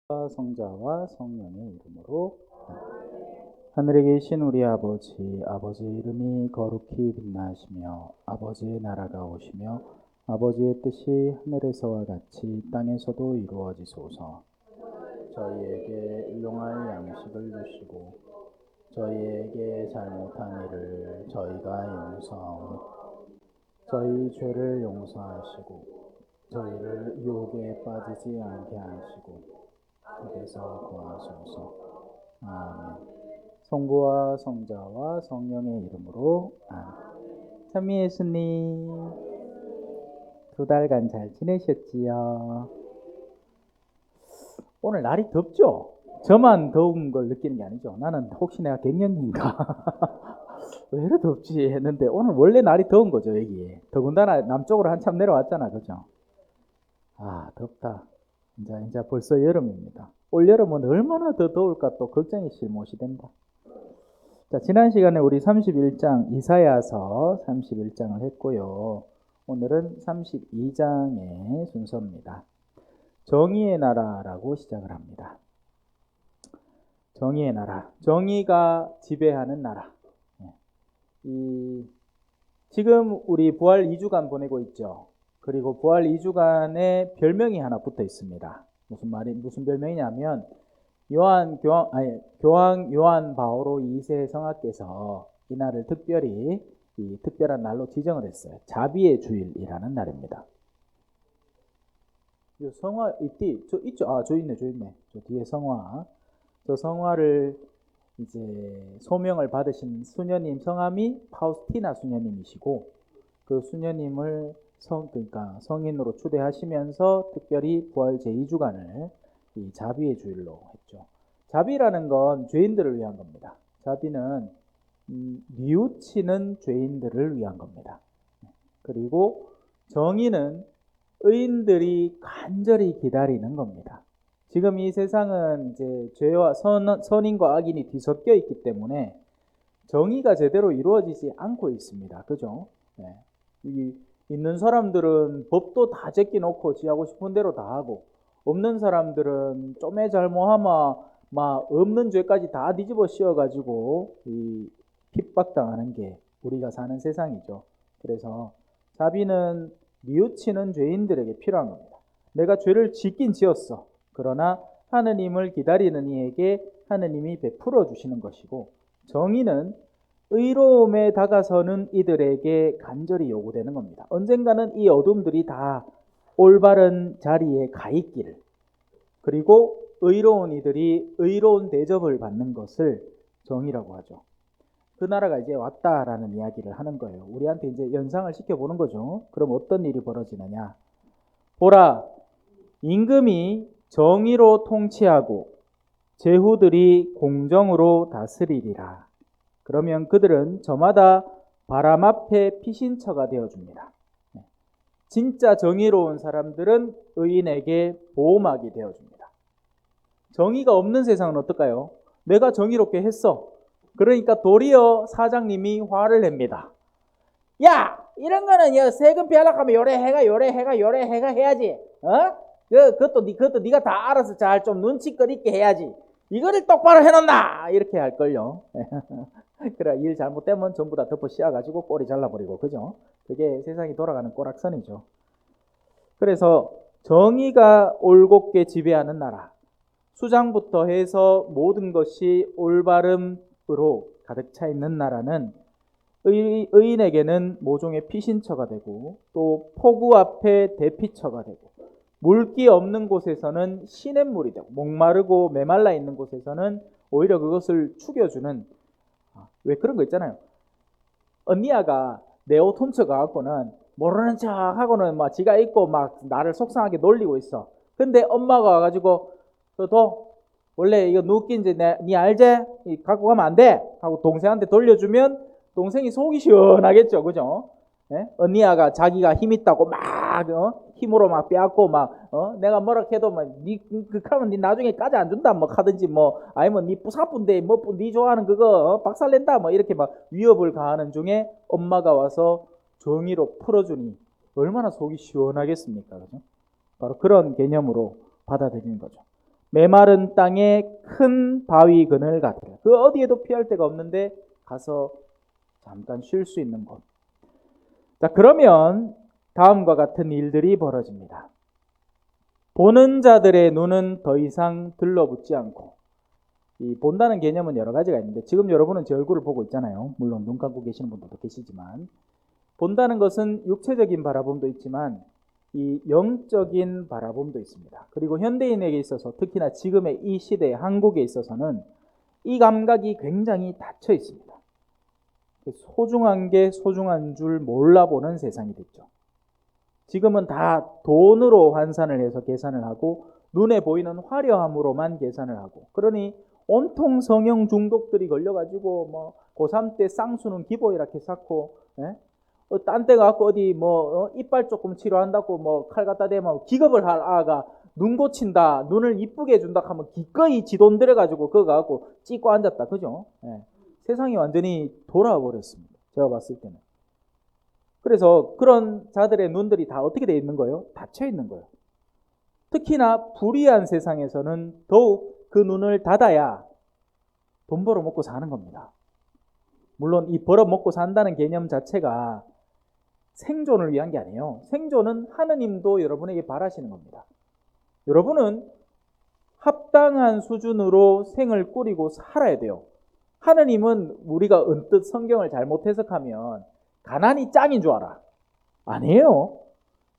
성자와 성령의 이름으로. 하늘에 계신 우리 아버지, 아버지의 이름이 거룩히 빛나시며 아버지의 나라가 오시며 아버지의 뜻이 하늘에서와 같이 땅에서도 이루어지소서. 저희에게 일용할 양식을 주시고 저희에게 잘못한 일을 저희가 용서하오. 저희 죄를 용서하시고 저희를 유혹에 빠지지 않게 하시고 그에서 구하소서. 아멘. 성부와 성자와 성령의 이름으로. 아멘. 찬미 예수님, 2달간 잘 지내셨지요? 오늘 날이 덥죠? 저만 더운 걸 느끼는 게 아니죠. 나는 혹시 내가 갱년기인가 왜 이렇게 덥지 했는데 오늘 원래 날이 더운 거죠. 여기 더군다나 남쪽으로 한참 내려왔잖아, 그죠? 아, 덥다. 이제 벌써 여름입니다. 올 여름은 얼마나 더 더울까 또 걱정이 실못이 된다. 자, 지난 시간에 우리 31장 이사야서 31장을 했고요. 오늘은 32장의 순서입니다. 정의의 나라라고 시작을 합니다. 정의의 나라, 정의가 지배하는 나라. 지금 우리 부활 2주간 보내고 있죠. 그리고 부활 2주간에 별명이 하나 붙어 있습니다. 무슨 별명이냐면 교황 요한 바오로 2세 성하께서 이 날을 특별히 이 특별한 날로 지정을 했어요. 자비의 주일이라는 날입니다. 이 성화 있디? 저 있죠? 저 있네. 저 뒤에 성화. 저 성화를 이제 소명을 받으신 수녀님 성함이 파우스티나 수녀님이시고, 그 수녀님을 그러니까 성인으로 추대하시면서 특별히 부활 제2주간을 이 자비의 주일로 했죠. 자비라는 건 죄인들을 위한 겁니다. 자비는 뉘우치는 죄인들을 위한 겁니다. 그리고 정의는 의인들이 간절히 기다리는 겁니다. 지금 이 세상은 이제 죄와 선인과 악인이 뒤섞여 있기 때문에 정의가 제대로 이루어지지 않고 있습니다. 그죠? 네. 있는 사람들은 법도 다 제끼놓고 지하고 싶은 대로 다 하고, 없는 사람들은 좀에 잘못하면 막 없는 죄까지 다 뒤집어 씌워가지고 이 핍박당하는 게 우리가 사는 세상이죠. 그래서 자비는 뉘우치는 죄인들에게 필요한 겁니다. 내가 죄를 짓긴 지었어. 그러나 하느님을 기다리는 이에게 하느님이 베풀어 주시는 것이고, 정의는 의로움에 다가서는 이들에게 간절히 요구되는 겁니다. 언젠가는 이 어둠들이 다 올바른 자리에 가 있기를, 그리고 의로운 이들이 의로운 대접을 받는 것을 정의라고 하죠. 그 나라가 이제 왔다라는 이야기를 하는 거예요. 우리한테 이제 연상을 시켜보는 거죠. 그럼 어떤 일이 벌어지느냐? 보라, 임금이 정의로 통치하고 제후들이 공정으로 다스리리라. 그러면 그들은 저마다 바람 앞에 피신처가 되어줍니다. 진짜 정의로운 사람들은 의인에게 보호막이 되어줍니다. 정의가 없는 세상은 어떨까요? 내가 정의롭게 했어. 그러니까 도리어 사장님이 화를 냅니다. 야! 이런 거는 세금 피하려고 하면 요래 해가 해야지. 그것도 네가 다 알아서 잘 좀 눈치껏 있게 해야지. 이거를 똑바로 해놓나! 이렇게 할걸요. 그래, 일 잘못되면 전부 다 덮어 씌워가지고 꼬리 잘라버리고, 그죠? 그게 세상이 돌아가는 꼬락선이죠. 그래서 정의가 올곧게 지배하는 나라, 수장부터 해서 모든 것이 올바름으로 가득 차 있는 나라는 의인에게는 모종의 피신처가 되고, 또 폭우 앞에 대피처가 되고, 물기 없는 곳에서는 시냇물이 되고, 목마르고 메말라 있는 곳에서는 오히려 그것을 죽여주는, 왜 그런 거 있잖아요. 언니야가 내 옷 훔쳐가갖고는 모르는 척 하고는 막 지가 있고 막 나를 속상하게 놀리고 있어. 근데 엄마가 와가지고 너 원래 이거 누군지 니 알지? 갖고 가면 안 돼 하고 동생한테 돌려주면 동생이 속이 시원하겠죠, 그죠? 예? 언니야가 자기가 힘 있다고 막 힘으로 막 빼앗고 막 내가 뭐라 해도 니 그하면 니 나중에 까지 안 준다 뭐 하든지 뭐 아니면 니 부사쁜데 뭐 니 좋아하는 그거 박살낸다 뭐 이렇게 막 위협을 가하는 중에 엄마가 와서 정의로 풀어주니 얼마나 속이 시원하겠습니까, 그죠? 바로 그런 개념으로 받아들이는 거죠. 메마른 땅에 큰 바위 그늘 같으라. 그 어디에도 피할 데가 없는데 가서 잠깐 쉴 수 있는 곳. 자, 그러면 다음과 같은 일들이 벌어집니다. 보는 자들의 눈은 더 이상 들러붙지 않고, 이 본다는 개념은 여러 가지가 있는데 지금 여러분은 제 얼굴을 보고 있잖아요. 물론 눈 감고 계시는 분들도 계시지만, 본다는 것은 육체적인 바라봄도 있지만 이 영적인 바라봄도 있습니다. 그리고 현대인에게 있어서, 특히나 지금의 이 시대 한국에 있어서는 이 감각이 굉장히 닫혀 있습니다. 소중한 게 소중한 줄 몰라보는 세상이 됐죠. 지금은 다 돈으로 환산을 해서 계산을 하고 눈에 보이는 화려함으로만 계산을 하고, 그러니 온통 성형 중독들이 걸려가지고 뭐 고3 때 쌍수는 기보 이렇게 쌓고, 딴 데 가고 어디 이빨 조금 치료한다고 뭐 칼 갖다 대면 기겁을 할 아가 눈 고친다, 눈을 이쁘게 해준다 하면 기꺼이 지 돈 들여가지고 그거 갖고 찍고 앉았다. 그죠? 세상이 완전히 돌아와 버렸습니다. 제가 봤을 때는. 그래서 그런 자들의 눈들이 다 어떻게 되어 있는 거예요? 닫혀 있는 거예요. 특히나 불의한 세상에서는 더욱 그 눈을 닫아야 돈 벌어 먹고 사는 겁니다. 물론 이 벌어 먹고 산다는 개념 자체가 생존을 위한 게 아니에요. 생존은 하느님도 여러분에게 바라시는 겁니다. 여러분은 합당한 수준으로 생을 꾸리고 살아야 돼요. 하느님은 우리가 언뜻 성경을 잘못 해석하면 가난이 짱인 줄 알아. 아니에요.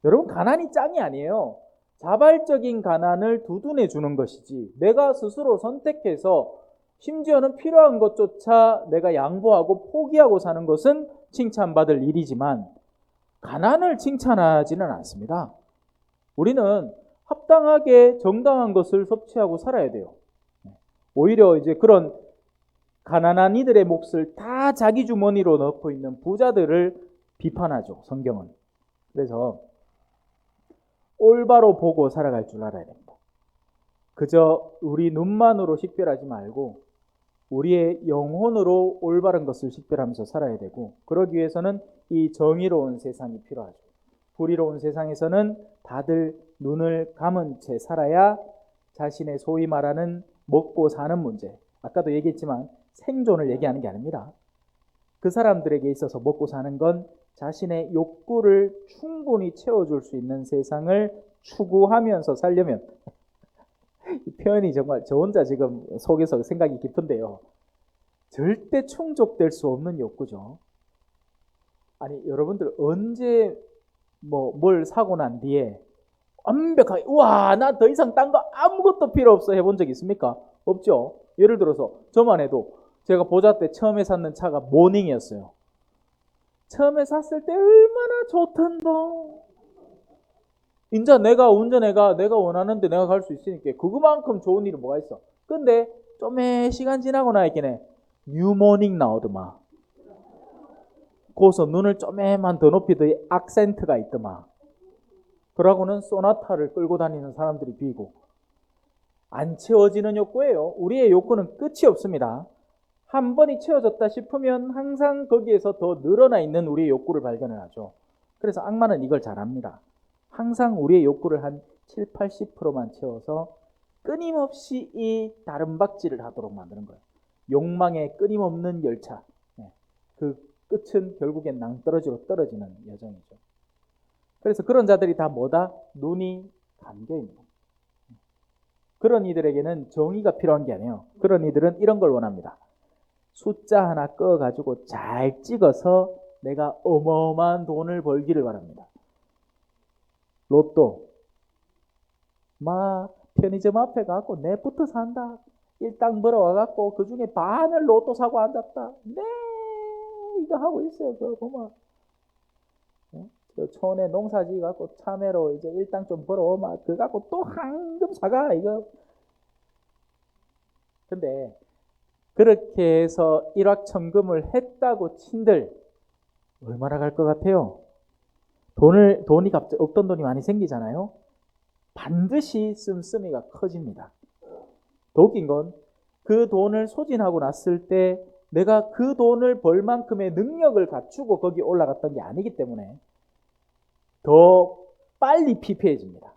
여러분, 가난이 짱이 아니에요. 자발적인 가난을 두둔해 주는 것이지, 내가 스스로 선택해서 심지어는 필요한 것조차 내가 양보하고 포기하고 사는 것은 칭찬받을 일이지만 가난을 칭찬하지는 않습니다. 우리는 합당하게 정당한 것을 섭취하고 살아야 돼요. 오히려 이제 그런 가난한 이들의 몫을 다 자기 주머니로 넣고 있는 부자들을 비판하죠, 성경은. 그래서 올바로 보고 살아갈 줄 알아야 됩니다. 그저 우리 눈만으로 식별하지 말고 우리의 영혼으로 올바른 것을 식별하면서 살아야 되고, 그러기 위해서는 이 정의로운 세상이 필요하죠. 불의로운 세상에서는 다들 눈을 감은 채 살아야 자신의 소위 말하는 먹고 사는 문제, 아까도 얘기했지만 생존을 얘기하는 게 아닙니다. 그 사람들에게 있어서 먹고 사는 건 자신의 욕구를 충분히 채워줄 수 있는 세상을 추구하면서 살려면, 이 표현이 정말 저 혼자 지금 속에서 생각이 깊은데요, 절대 충족될 수 없는 욕구죠. 아니, 여러분들 언제 뭘 사고 난 뒤에 완벽하게 우와 나 더 이상 딴 거 아무것도 필요 없어 해본 적 있습니까? 없죠. 예를 들어서 저만 해도 제가 보자 때 처음에 샀는 차가 모닝이었어요. 처음에 샀을 때 얼마나 좋던도. 인자 내가 운전해가 내가 원하는데 내가 갈 수 있으니까 그거만큼 좋은 일은 뭐가 있어. 근데 좀 시간 지나고 나니까 뉴모닝 나오더만. 거기서 눈을 좀만 더 높이더 악센트가 있더만. 그러고는 소나타를 끌고 다니는 사람들이 비고. 안 채워지는 욕구예요. 우리의 욕구는 끝이 없습니다. 한 번이 채워졌다 싶으면 항상 거기에서 더 늘어나 있는 우리의 욕구를 발견을 하죠. 그래서 악마는 이걸 잘합니다. 항상 우리의 욕구를 한 7, 80%만 채워서 끊임없이 이 다름박질을 하도록 만드는 거예요. 욕망의 끊임없는 열차. 그 끝은 결국엔 낭떠러지로 떨어지는 여정이죠. 그래서 그런 자들이 다 뭐다? 눈이 감겨있는 거예요. 그런 이들에게는 정의가 필요한 게 아니에요. 그런 이들은 이런 걸 원합니다. 숫자 하나 꺼가지고 잘 찍어서 내가 어마어마한 돈을 벌기를 바랍니다. 로또 막 편의점 앞에 가고 내부터 산다. 일당 벌어와갖고 그 중에 반을 로또 사고 앉았다. 네, 이거 하고 있어요. 저 보면 저 촌에 농사지 갖고 참외로 이제 일당 좀 벌어오면 그거 갖고 또 황금 사가 이거. 근데 그렇게 해서 일확천금을 했다고 친들 얼마나 갈 것 같아요? 돈이 갑자기 없던 돈이 많이 생기잖아요. 반드시 씀씀이가 커집니다. 더 웃긴 건 그 돈을 소진하고 났을 때 내가 그 돈을 벌 만큼의 능력을 갖추고 거기 올라갔던 게 아니기 때문에 더 빨리 피폐해집니다.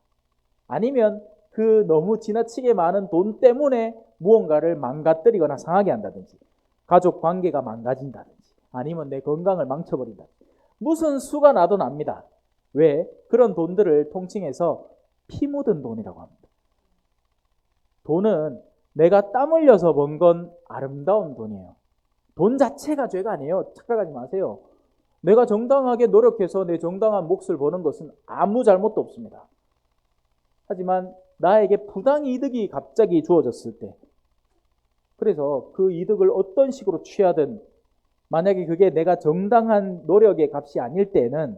아니면 그 너무 지나치게 많은 돈 때문에 무언가를 망가뜨리거나 상하게 한다든지, 가족 관계가 망가진다든지, 아니면 내 건강을 망쳐버린다든지, 무슨 수가 나도 납니다. 왜? 그런 돈들을 통칭해서 피 묻은 돈이라고 합니다. 돈은 내가 땀 흘려서 번 건 아름다운 돈이에요. 돈 자체가 죄가 아니에요. 착각하지 마세요. 내가 정당하게 노력해서 내 정당한 몫을 버는 것은 아무 잘못도 없습니다. 하지만 나에게 부당 이득이 갑자기 주어졌을 때, 그래서 그 이득을 어떤 식으로 취하든 만약에 그게 내가 정당한 노력의 값이 아닐 때는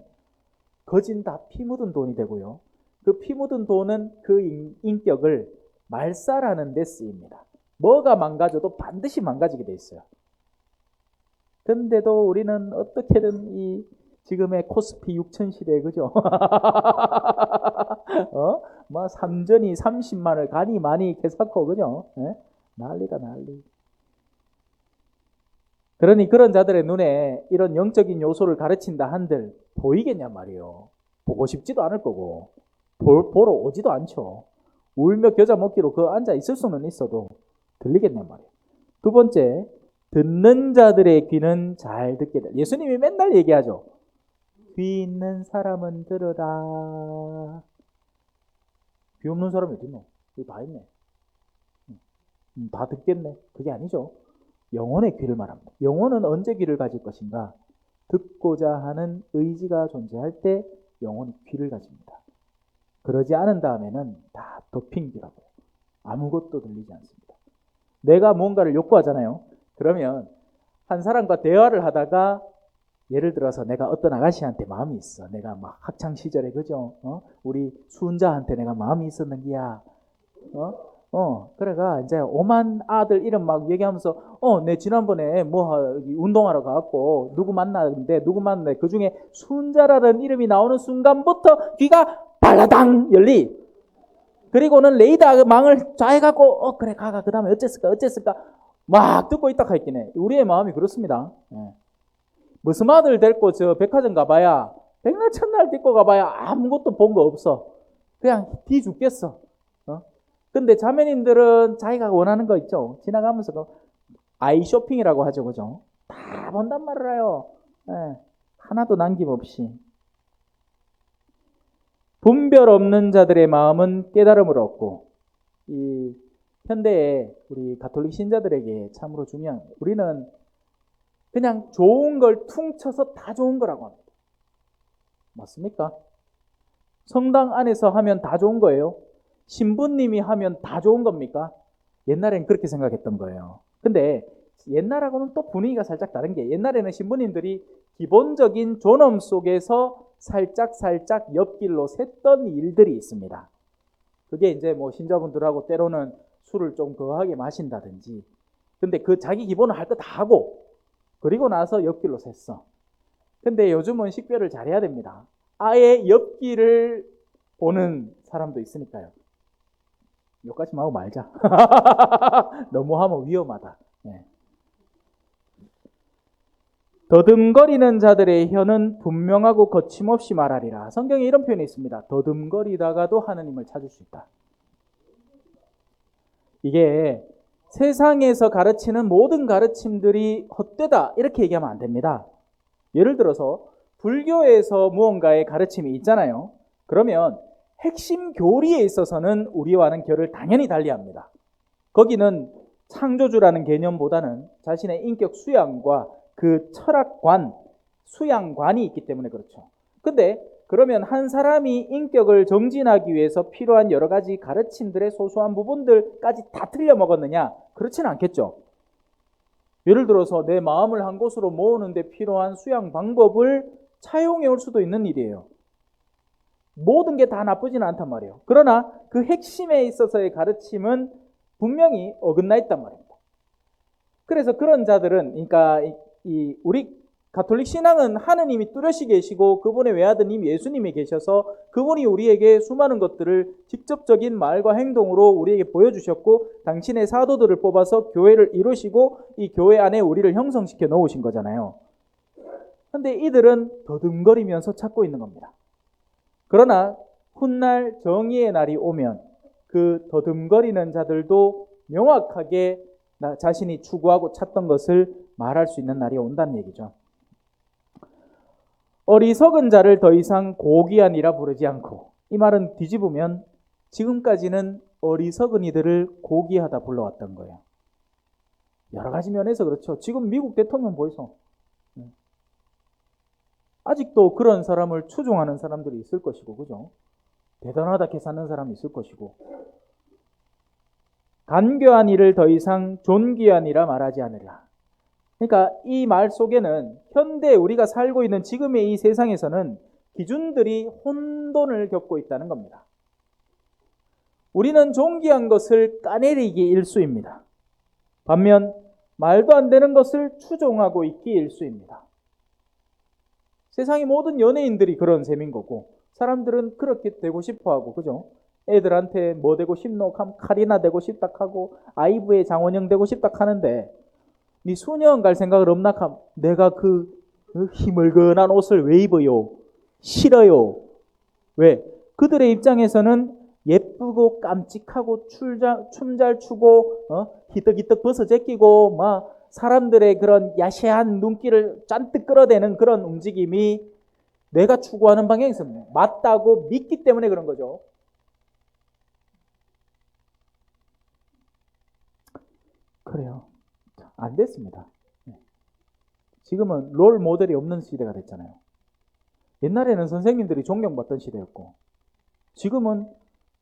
거진 다 피 묻은 돈이 되고요. 그 피 묻은 돈은 그 인격을 말살하는 데 쓰입니다. 뭐가 망가져도 반드시 망가지게 돼 있어요. 근데도 우리는 어떻게든 이 지금의 코스피 6천 시대에, 그죠? 뭐 삼전이 30만을 가니 많이 개사코, 그죠? 예? 난리다, 난리. 그러니 그런 자들의 눈에 이런 영적인 요소를 가르친다 한들 보이겠냐 말이에요. 보고 싶지도 않을 거고 보러 오지도 않죠. 울며 겨자 먹기로 그 앉아 있을 수는 있어도 들리겠냐 말이에요. 두 번째, 듣는 자들의 귀는 잘 듣게 돼. 예수님이 맨날 얘기하죠. 귀 있는 사람은 들으라. 귀 없는 사람이 어디 있노? 여기 다 있네. 다 듣겠네. 그게 아니죠. 영혼의 귀를 말합니다. 영혼은 언제 귀를 가질 것인가? 듣고자 하는 의지가 존재할 때 영혼이 귀를 가집니다. 그러지 않은 다음에는 다 덮인 귀라고요. 아무것도 들리지 않습니다. 내가 뭔가를 욕구하잖아요. 그러면 한 사람과 대화를 하다가 예를 들어서 내가 어떤 아가씨한테 마음이 있어. 내가 막 학창 시절에, 그죠? 우리 수은자한테 내가 마음이 있었는 기야. 그래가 이제 오만 아들 이름 막 얘기하면서 내 지난번에 뭐 운동하러 가갖고 누구 만났는데 그 중에 수은자라는 이름이 나오는 순간부터 귀가 발라당 열리. 그리고는 레이더 망을 좌해갖고 그래 가가 그 다음에 어쨌을까 막 듣고 있다 했긴 해. 우리의 마음이 그렇습니다. 무슨 아들 데리고 저 백화점 가봐야 백날 첫날 데리고 가봐야 아무것도 본 거 없어. 그냥 뒤 죽겠어. 근데 자매님들은 자기가 원하는 거 있죠. 지나가면서 아이 쇼핑이라고 하죠, 그죠? 다 본단 말이에요. 하나도 남김없이. 분별 없는 자들의 마음은 깨달음을 얻고, 이 현대의 우리 가톨릭 신자들에게 참으로 중요한, 우리는 그냥 좋은 걸 퉁쳐서 다 좋은 거라고 합니다. 맞습니까? 성당 안에서 하면 다 좋은 거예요. 신부님이 하면 다 좋은 겁니까? 옛날엔 그렇게 생각했던 거예요. 근데 옛날하고는 또 분위기가 살짝 다른 게, 옛날에는 신부님들이 기본적인 존엄 속에서 살짝 옆길로 샜던 일들이 있습니다. 그게 이제 뭐 신자분들하고 때로는 술을 좀 거하게 마신다든지, 근데 그 자기 기본을 할 거 다 하고 그리고 나서 옆길로 샜어. 근데 요즘은 식별을 잘해야 됩니다. 아예 옆길을 보는 사람도 있으니까요. 여기까지 하고 말자. 너무 하면 위험하다. 더듬거리는 자들의 혀는 분명하고 거침없이 말하리라. 성경에 이런 표현이 있습니다. 더듬거리다가도 하느님을 찾을 수 있다. 이게 세상에서 가르치는 모든 가르침들이 헛되다 이렇게 얘기하면 안 됩니다. 예를 들어서 불교에서 무언가의 가르침이 있잖아요. 그러면 핵심 교리에 있어서는 우리와는 결을 당연히 달리합니다. 거기는 창조주라는 개념보다는 자신의 인격 수양과 그 철학관, 수양관이 있기 때문에 그렇죠. 근데 그러면 한 사람이 인격을 정진하기 위해서 필요한 여러 가지 가르침들의 소소한 부분들까지 다 틀려 먹었느냐? 그렇지는 않겠죠. 예를 들어서 내 마음을 한 곳으로 모으는 데 필요한 수양 방법을 차용해 올 수도 있는 일이에요. 모든 게 다 나쁘지는 않단 말이에요. 그러나 그 핵심에 있어서의 가르침은 분명히 어긋나 있단 말입니다. 그래서 그런 자들은, 그러니까 우리 가톨릭 신앙은 하느님이 뚜렷이 계시고 그분의 외아드님 예수님이 계셔서 그분이 우리에게 수많은 것들을 직접적인 말과 행동으로 우리에게 보여주셨고, 당신의 사도들을 뽑아서 교회를 이루시고 이 교회 안에 우리를 형성시켜 놓으신 거잖아요. 그런데 이들은 더듬거리면서 찾고 있는 겁니다. 그러나 훗날 정의의 날이 오면 그 더듬거리는 자들도 명확하게 자신이 추구하고 찾던 것을 말할 수 있는 날이 온다는 얘기죠. 어리석은 자를 더 이상 고귀한이라 부르지 않고, 이 말은 뒤집으면 지금까지는 어리석은 이들을 고귀하다 불러왔던 거예요. 여러 가지 면에서 그렇죠. 지금 미국 대통령 보이소. 아직도 그런 사람을 추종하는 사람들이 있을 것이고, 그죠? 대단하다 계산하는 사람이 있을 것이고, 간교한 이를 더 이상 존귀한이라 말하지 않으라. 그러니까 이 말 속에는 현대 우리가 살고 있는 지금의 이 세상에서는 기준들이 혼돈을 겪고 있다는 겁니다. 우리는 존귀한 것을 까내리기 일수입니다. 반면 말도 안 되는 것을 추종하고 있기 일수입니다. 세상의 모든 연예인들이 그런 셈인 거고, 사람들은 그렇게 되고 싶어하고, 그죠? 애들한테 뭐 되고 싶노? 하면 카리나 되고 싶다 하고, 아이브의 장원영 되고 싶다 하는데, 네 수녀원 갈 생각을 없나 하면 내가 그 희물건한 옷을 왜 입어요? 싫어요. 왜? 그들의 입장에서는 예쁘고 깜찍하고 춤 잘 추고 히떡히떡 벗어 제끼고 막 사람들의 그런 야시한 눈길을 잔뜩 끌어대는 그런 움직임이 내가 추구하는 방향에서 맞다고 믿기 때문에 그런 거죠. 그래요. 안 됐습니다. 지금은 롤 모델이 없는 시대가 됐잖아요. 옛날에는 선생님들이 존경받던 시대였고, 지금은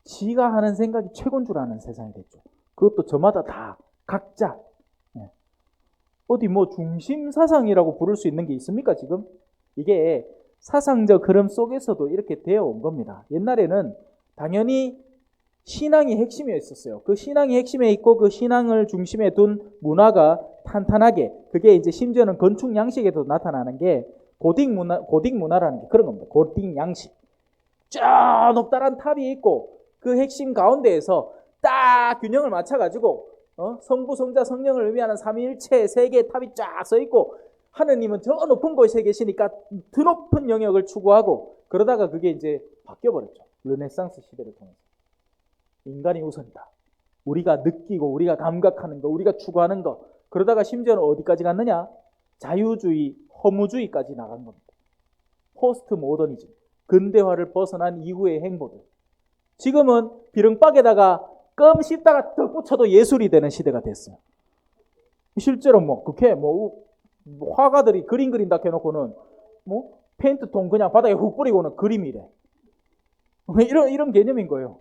지가 하는 생각이 최고인 줄 아는 세상이 됐죠. 그것도 저마다 다 각자 어디 뭐 중심 사상이라고 부를 수 있는 게 있습니까? 지금 이게 사상적 흐름 속에서도 이렇게 되어 온 겁니다. 옛날에는 당연히 신앙이 핵심에 있었어요. 그 신앙이 핵심에 있고 그 신앙을 중심에 둔 문화가 탄탄하게, 그게 이제 심지어는 건축 양식에도 나타나는 게 고딕 문화라는 게 그런 겁니다. 고딕 양식. 쫙 높다란 탑이 있고 그 핵심 가운데에서 딱 균형을 맞춰가지고 성부, 성자, 성령을 의미하는 삼위일체 세 개의 탑이 쫙 서 있고, 하느님은 저 높은 곳에 계시니까 더 높은 영역을 추구하고, 그러다가 그게 이제 바뀌어버렸죠. 르네상스 시대를 통해서. 인간이 우선이다. 우리가 느끼고 우리가 감각하는 거, 우리가 추구하는 거. 그러다가 심지어는 어디까지 갔느냐? 자유주의, 허무주의까지 나간 겁니다. 포스트 모더니즘, 근대화를 벗어난 이후의 행보들. 지금은 비릉박에다가 껌 씹다가 더 붙여도 예술이 되는 시대가 됐어요. 실제로 그렇게 화가들이 그림 그린다 해놓고는 페인트통 그냥 바닥에 훅 뿌리고는 그림이래. 이런 개념인 거예요.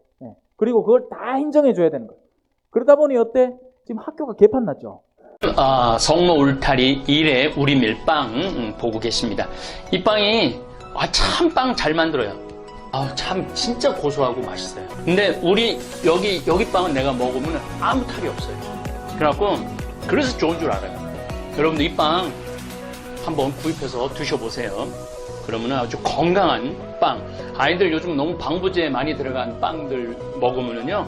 그리고 그걸 다 인정해줘야 되는 거예요. 그러다 보니 어때? 지금 학교가 개판 났죠. 성모 울타리 1회 우리 밀빵 보고 계십니다. 이 빵이 참 빵 잘 만들어요. 참 진짜 고소하고 맛있어요. 근데 우리 여기 빵은 내가 먹으면 아무 탈이 없어요. 그래서 좋은 줄 알아요. 여러분들 이 빵 한번 구입해서 드셔보세요. 그러면 아주 건강한 빵. 아이들 요즘 너무 방부제 많이 들어간 빵들 먹으면요,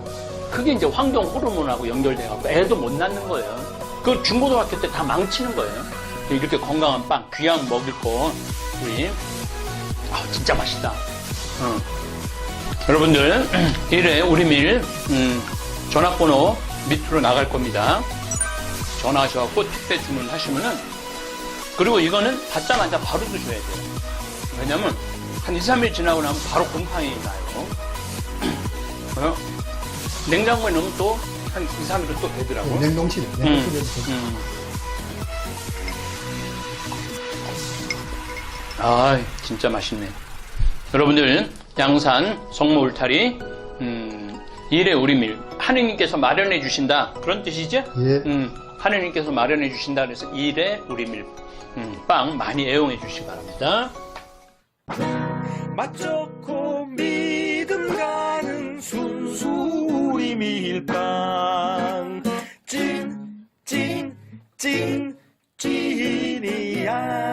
그게 이제 환경 호르몬하고 연결돼갖고 애도 못 낳는 거예요. 그 중고등학교 때 다 망치는 거예요. 이렇게 건강한 빵, 귀한 먹일 거 우리 진짜 맛있다. 여러분들 1회 우리밀 전화번호 밑으로 나갈 겁니다. 전화하셔서 택배 주문하시면은, 그리고 이거는 받자마자 바로 드셔야 돼요. 왜냐면 한 2, 3일 지나고 나면 바로 곰팡이 나요. 냉장고에 넣으면 또 한 2, 3일은 또 되더라고요. 냉동실에. 진짜 맛있네. 여러분들 양산 성모 울타리 1회 우리밀 하느님께서 마련해 주신다, 그런 뜻이죠? 예. 하느님께서 마련해 주신다 그래서 1회 우리밀 빵 많이 애용해 주시기 바랍니다. 맛 좋고 믿음 가는 순수 우리 밀빵 찐이야.